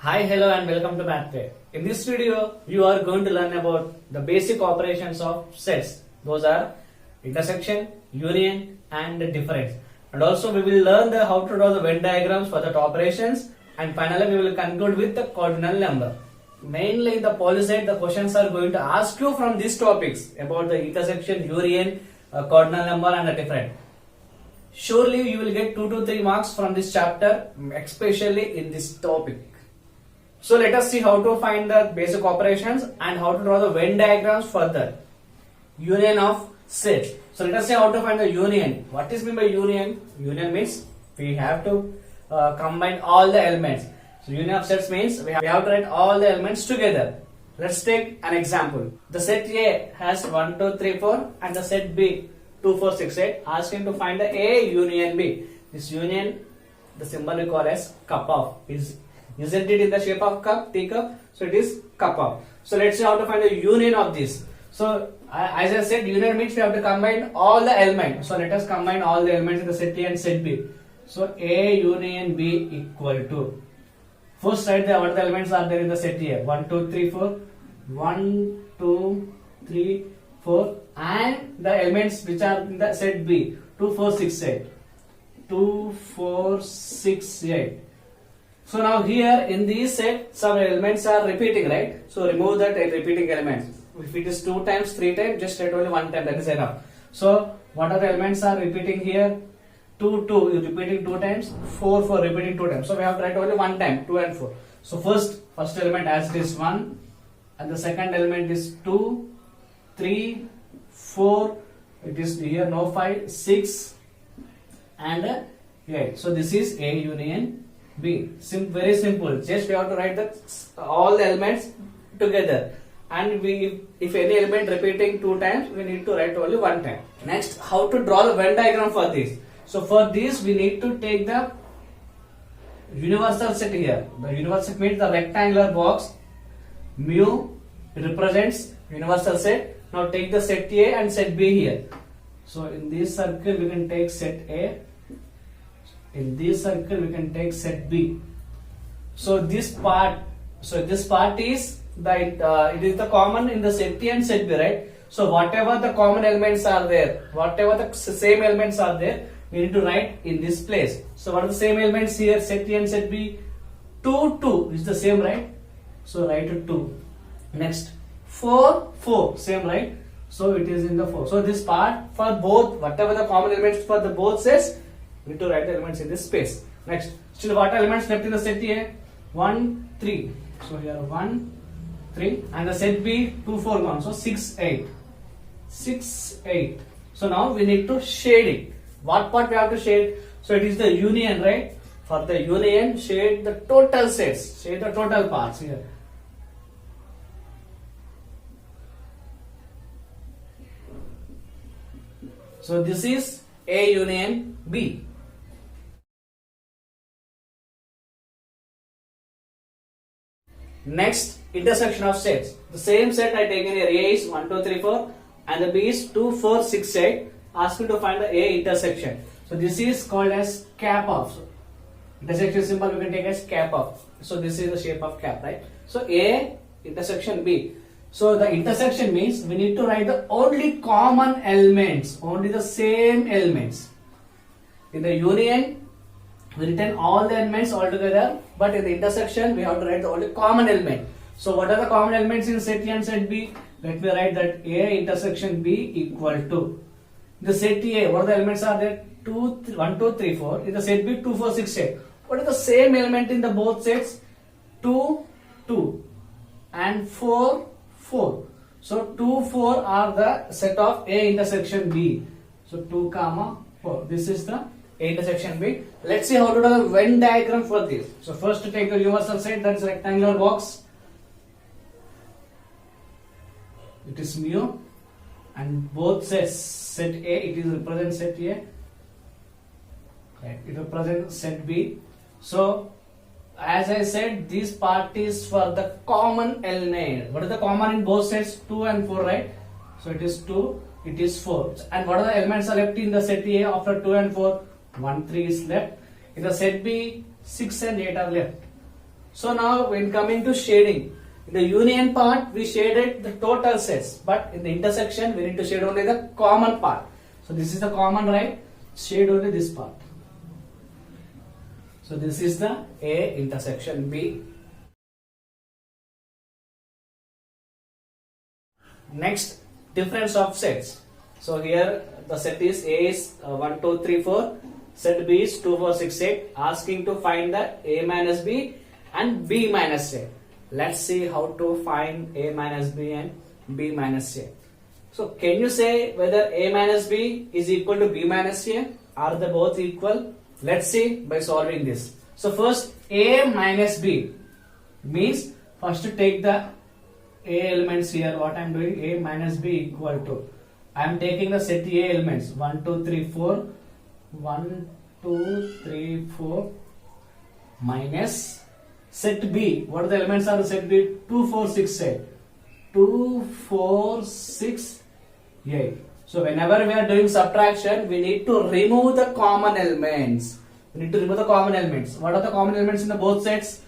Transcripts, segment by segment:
Hi, hello and welcome to Mathway. In this video, you are going to learn about the basic operations of sets. Those are intersection, union and difference. And also we will learn how to draw the Venn diagrams for that operations, and finally we will conclude with the cardinal number. Mainly in the polyset, the questions are going to ask you from these topics about the intersection, union, cardinal number and the difference. Surely you will get 2 to 3 marks from this chapter, especially in this topic. So let us see how to find the basic operations and how to draw the Venn diagrams for the union of sets. So let us see how to find the union. What is meant by union? Union means we have to combine all the elements. So union of sets means we have to write all the elements together. Let's take an example. The set A has 1, 2, 3, 4 and the set B 2, 4, 6, 8. Asking to find the A union B. This union, the symbol we call as cup of. Isn't it in the shape of cup, teacup? So it is cup of. So let's see how to find the union of this. So as I said, union means we have to combine all the elements. So let us combine all the elements in the set A and set B. So A union B equal to. First write what are the elements are there in the set A. 1, 2, 3, 4. 1, 2, 3, 4. And the elements which are in the set B. 2, 4, 6, 8. 2, 4, 6, 8. So now here in this set some elements are repeating, right? So remove that repeating elements. If it is 2 times, 3 times, just write only 1 time, that is enough. So what are the elements are repeating here? 2, 2 is repeating 2 times, 4, 4 repeating 2 times. So we have to write only 1 time, 2 and 4. So first element as it is 1 and the second element is 2, 3, 4, it is here no 5, 6 and 8. So this is A union B. Very simple. Just we have to write all the elements together. And if any element repeating 2 times, we need to write only 1 time. Next, how to draw the Venn diagram for this. So for this, we need to take the universal set here. The universal means the rectangular box. Mu represents universal set. Now take the set A and set B here. So in this circle, we can take set A. In this circle, we can take set B. So this part is it is the common in the set A and set B, right? So whatever the common elements are there, whatever the same elements are there, we need to write in this place. So what are the same elements here? Set A and set B. 2, 2 is the same, right? So write 2. Next 4, 4 same, right? So it is in the 4. So this part for both, whatever the common elements for the both sets, we need to write the elements in this space. Next, still what elements left in the set A? 1, 3. So here 1, 3 and the set B 2, 4, 1. So 6, 8. 6, 8. So now we need to shade it. What part we have to shade? So it is the union, right? For the union, shade the total sets. Shade the total parts here. So this is A union B. Next, intersection of sets. The same set I taken here. A is 1, 2, 3, 4 and the B is 2, 4, 6, 8. Ask you to find the A intersection. So this is called as cap of. So intersection symbol we can take as cap of. So this is the shape of cap, right? So A intersection B. So the intersection means we need to write the only common elements, only the same elements. In the union, we written all the elements all together, but in the intersection, we have to write the only common element. So what are the common elements in set A and set B? Let me write that A intersection B equal to. The set A, what are the elements are there? 1, 2, 3, 4. In the set B, 2, 4, 6, 8. What is the same element in the both sets? 2, 2 and 4, 4. So 2, 4 are the set of A intersection B. So 2, 4. This is the A intersection B. Let's see how to draw the Venn diagram for this. So first to take the universal set, that is rectangular box. It is mu and both sets, set A, it is represent set A. Right, it represents set B. So as I said, this part is for the common element. What is the common in both sets? 2 and 4, right? So it is 2, it is 4. And what are the elements are left in the set A after 2 and 4? 1, 3 is left. In the set B, 6 and 8 are left. So now when coming to shading, in the union part we shaded the total sets, but in the intersection we need to shade only the common part. So this is the common, right? Shade only this part. So this is the A intersection B. Next, difference of sets. So here the set is A is 1, 2, 3, 4. Set B is 2, 4, 6, 8. Asking to find the A minus B and B minus A. Let's see how to find A minus B and B minus A. So can you say whether A minus B is equal to B minus A? Are they both equal? Let's see by solving this. So first A minus B means first take the A elements here. What I am doing, A minus B equal to, I am taking the set A elements 1, 2, 3, 4. 1, 2, 3, 4 minus set B. What are the elements are the set B? 2, 4, 6, 8. 2, 4, 6, 8. So whenever we are doing subtraction, we need to remove the common elements. We need to remove the common elements. What are the common elements in the both sets?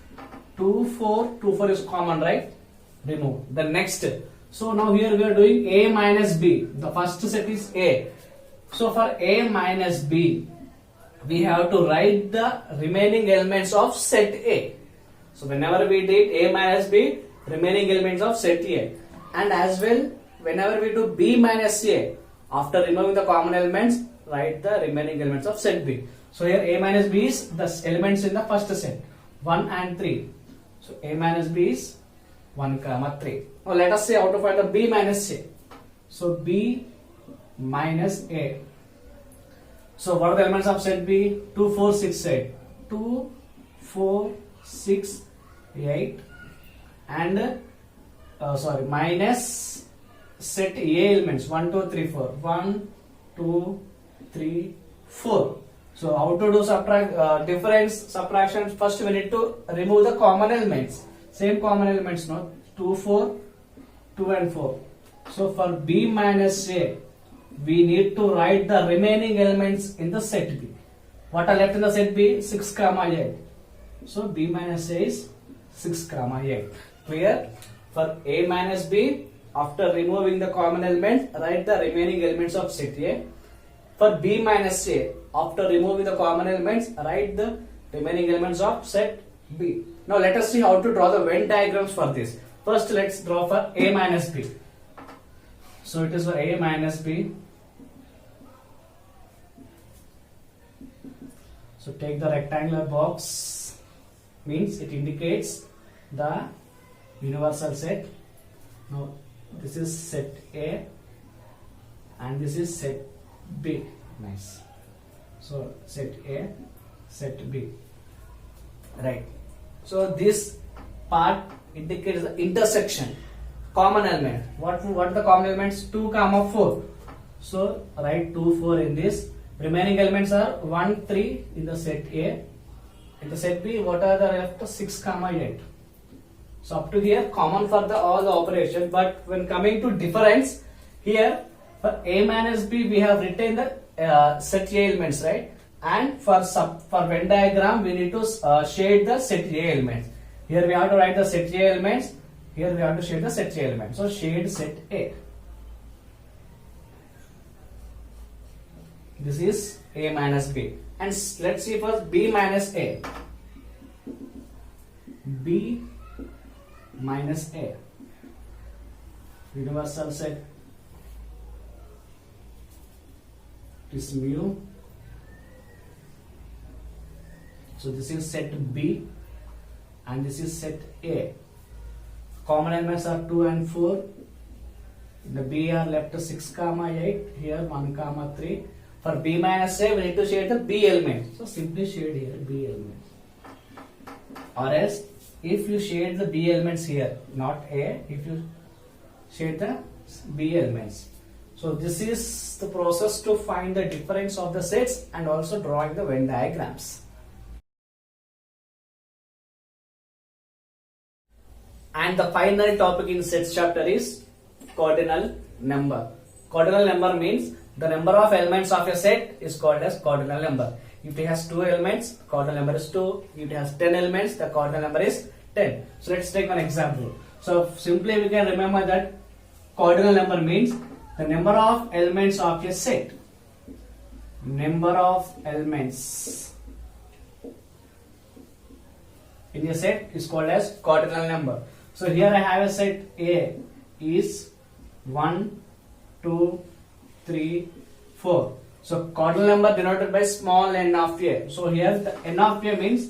2, 4. 2, 4 is common, right? Remove. The next. So now here we are doing A minus B. The first set is A. So for A minus B, we have to write the remaining elements of set A. So whenever we did A minus B, remaining elements of set A. And as well, whenever we do B minus A, after removing the common elements, write the remaining elements of set B. So here A minus B is the elements in the first set, 1 and 3. So A minus B is 1, 3. Now let us see how to find the B minus A. So B minus A. So what are the elements of set B? 2, 4, 6, 8. 2, 4, 6, 8 and minus set A elements 1, 2, 3, 4. 1, 2, 3, 4. So how to do difference subtraction? First we need to remove the common elements. Same common elements, no? 2, 4, 2 and 4. So for B minus A, we need to write the remaining elements in the set B. What are left in the set B? 6, 8. So B minus A is 6, 8. Clear? For A minus B, after removing the common element, write the remaining elements of set A. For B minus A, after removing the common elements, write the remaining elements of set B. Now let us see how to draw the Venn diagrams for this. First let's draw for A minus B. So it is for A minus B. So take the rectangular box, means it indicates the universal set. Now this is set A and this is set B. Nice. So set A, set B. Right. So this part indicates the intersection. Common element. What are the common elements? 2, 4. So write 2, 4 in this. Remaining elements are 1, 3 in the set A. In the set B, what are the left? 6, 8. So up to here, common for all the operation. But when coming to difference, here for A minus B, we have written the set A elements, right? And for Venn diagram, we need to shade the set A elements. Here we have to write the set A elements. Here we have to shade the set A elements. So shade set A. This is A minus B. And let's see first B minus A. B minus A. Universal set is mu. So this is set B and this is set A. Common elements are 2 and 4. In the B are left 6, 8. Here 1, 3. For B minus A, we need to shade the B element. So simply shade here B element. Or else, if you shade the B elements here, not A, if you shade the B elements. So this is the process to find the difference of the sets and also drawing the Venn diagrams. And the final topic in sets chapter is cardinal number. Cardinal number means the number of elements of a set is called as cardinal number. If it has 2 elements, cardinal number is 2. If it has 10 elements, the cardinal number is 10. So let's take an example. So simply we can remember that cardinal number means the number of elements of a set. Number of elements in a set is called as cardinal number. So here I have a set A is 1, 2, 3, 4. So cardinal number denoted by small n of A. So here the n of A means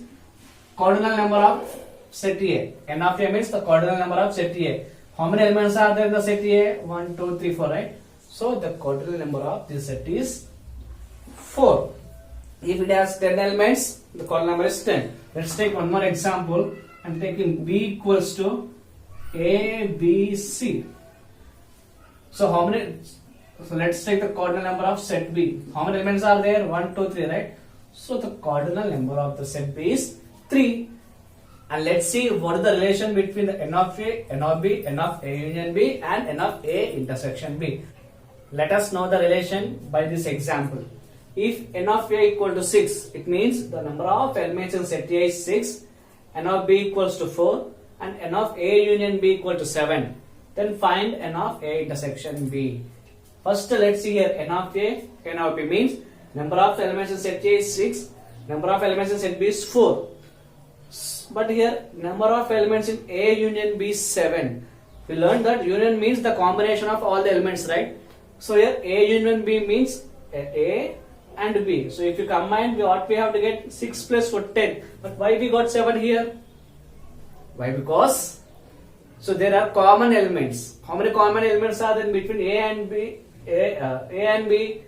cardinal number of set A. N of A means the cardinal number of set A. How many elements are there in the set A? 1, 2, 3, 4, right? So the cardinal number of this set is 4. If it has 10 elements, the cardinal number is 10. Let's take one more example. I'm taking B equals to A, B, C. So how many? So let's take the cardinal number of set B. How many elements are there? 1, 2, 3, right? So the cardinal number of the set B is 3. And let's see what is the relation between the n of A, n of B, n of A union B and n of A intersection B. Let us know the relation by this example. If n of A equal to 6, it means the number of elements in set A is 6, n of B equals to 4 and n of A union B equal to 7. Then find n of A intersection B. First let's see here n of A, n of B means number of elements in set A is 6, number of elements in set B is 4. But here number of elements in A union B is 7. We learned that union means the combination of all the elements, right? So here A union B means A and B. So if you combine, what we have to get? 6 plus 4, 10. But why we got 7 here? Why? Because so there are common elements. How many common elements are there between A and B? A and B.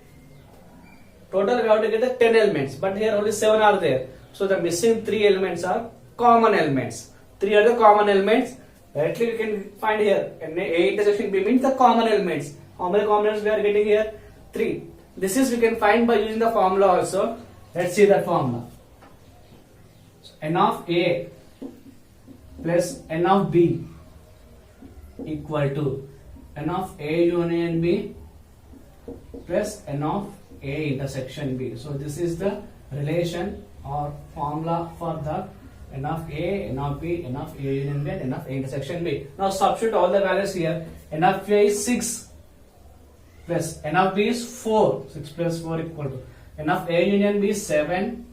Total we have to get the 10 elements. But here only 7 are there. So the missing 3 elements are common elements. 3 are the common elements. Directly we can find here A intersection B means the common elements. How many common elements we are getting here? 3. This is we can find by using the formula also. Let's see that formula. So n of A plus n of B equal to n of A union B plus n of A intersection B. So this is the relation or formula for the n of A, n of B, n of A union B and n of A intersection B. Now substitute all the values here. N of A is 6 plus n of B is 4. 6 plus 4 equal to n of A union B is 7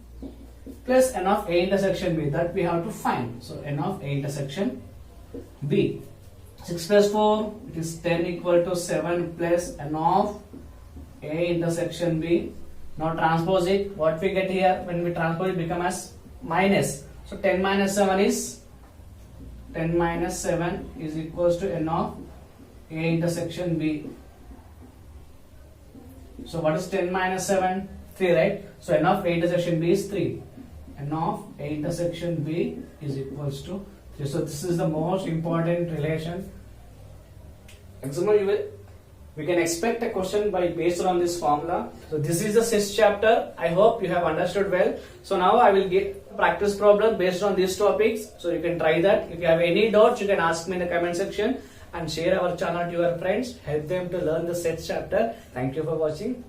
plus n of A intersection B, that we have to find. So n of A intersection B. 6 plus 4, it is 10 equal to 7 plus n of A intersection B. Now transpose it. What we get here when we transpose it become as minus. So 10 minus 7 is 10 minus 7 is equals to n of A intersection B. So what is 10 minus 7? 3, right? So n of A intersection B is 3. N of A intersection B is equals to 3. So this is the most important relation. Example, we can expect a question based on this formula. So this is the sixth chapter. I hope you have understood well. So now I will give practice problem based on these topics. So you can try that. If you have any doubts, you can ask me in the comment section and share our channel to your friends. Help them to learn the sixth chapter. Thank you for watching.